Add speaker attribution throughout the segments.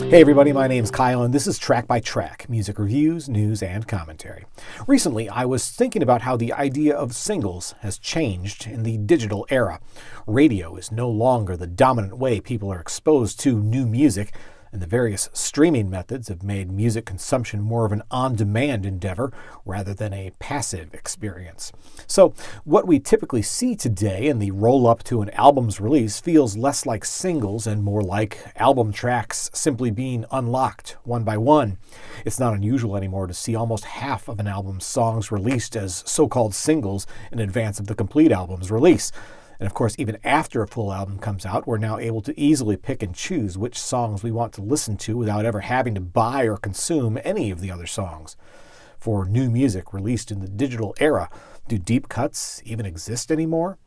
Speaker 1: Hey everybody, my name's Kyle and this is Track by Track, music reviews, news, and commentary. Recently, I was thinking about how the idea of singles has changed in the digital era. Radio is no longer the dominant way people are exposed to new music, and the various streaming methods have made music consumption more of an on-demand endeavor rather than a passive experience. So, what we typically see today in the roll-up to an album's release feels less like singles and more like album tracks simply being unlocked one by one. It's not unusual anymore to see almost half of an album's songs released as so-called singles in advance of the complete album's release. And of course, even after a full album comes out, we're now able to easily pick and choose which songs we want to listen to without ever having to buy or consume any of the other songs. For new music released in the digital era, do deep cuts even exist anymore?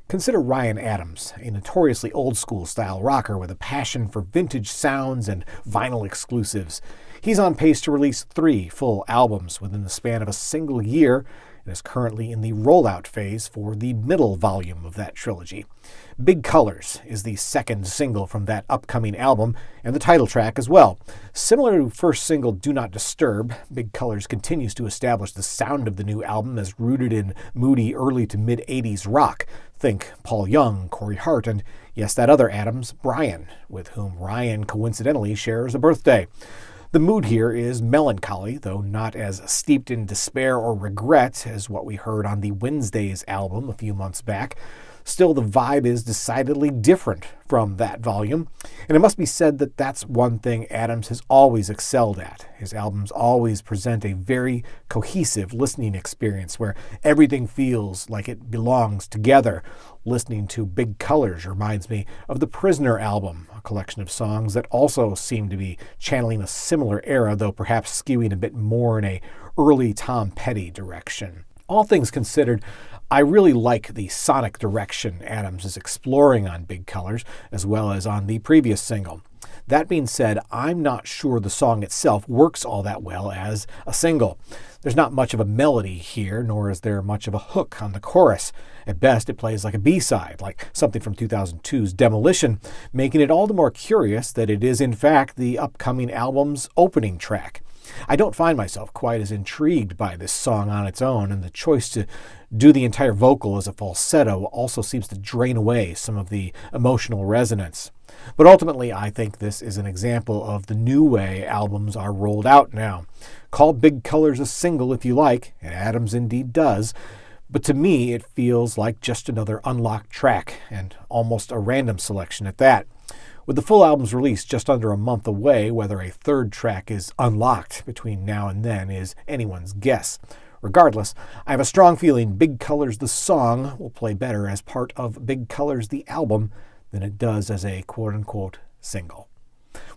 Speaker 1: Consider Ryan Adams, a notoriously old-school style rocker with a passion for vintage sounds and vinyl exclusives. He's on pace to release 3 full albums within the span of a single year, and is currently in the rollout phase for the middle volume of that trilogy. Big Colors is the second single from that upcoming album, and the title track as well. Similar to first single Do Not Disturb, Big Colors continues to establish the sound of the new album as rooted in moody early to mid-80s rock. Think Paul Young, Corey Hart, and yes, that other Adams, Brian, with whom Ryan coincidentally shares a birthday. The mood here is melancholy, though not as steeped in despair or regret as what we heard on the Wednesdays album a few months back. Still, the vibe is decidedly different from that volume, and it must be said that that's one thing Adams has always excelled at. His albums always present a very cohesive listening experience where everything feels like it belongs together. Listening to Big Colors reminds me of the Prisoner album, a collection of songs that also seem to be channeling a similar era, though perhaps skewing a bit more in a early Tom Petty direction. All things considered, I really like the sonic direction Adams is exploring on Big Colors, as well as on the previous single. That being said, I'm not sure the song itself works all that well as a single. There's not much of a melody here, nor is there much of a hook on the chorus. At best, it plays like a B-side, like something from 2002's Demolition, making it all the more curious that it is in fact the upcoming album's opening track. I don't find myself quite as intrigued by this song on its own, and the choice to do the entire vocal as a falsetto also seems to drain away some of the emotional resonance. But ultimately, I think this is an example of the new way albums are rolled out now. Call Big Colors a single if you like, and Adams indeed does, but to me it feels like just another unlocked track, and almost a random selection at that. With the full album's release just under a month away, whether a third track is unlocked between now and then is anyone's guess. Regardless, I have a strong feeling Big Colors the song will play better as part of Big Colors the album than it does as a quote-unquote single.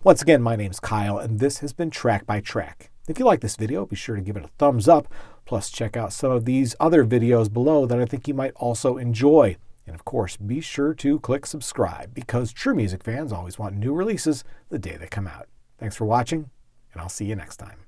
Speaker 1: Once again, my name's Kyle, and this has been Track by Track. If you like this video, be sure to give it a thumbs up, plus check out some of these other videos below that I think you might also enjoy. And of course, be sure to click subscribe, because true music fans always want new releases the day they come out. Thanks for watching, and I'll see you next time.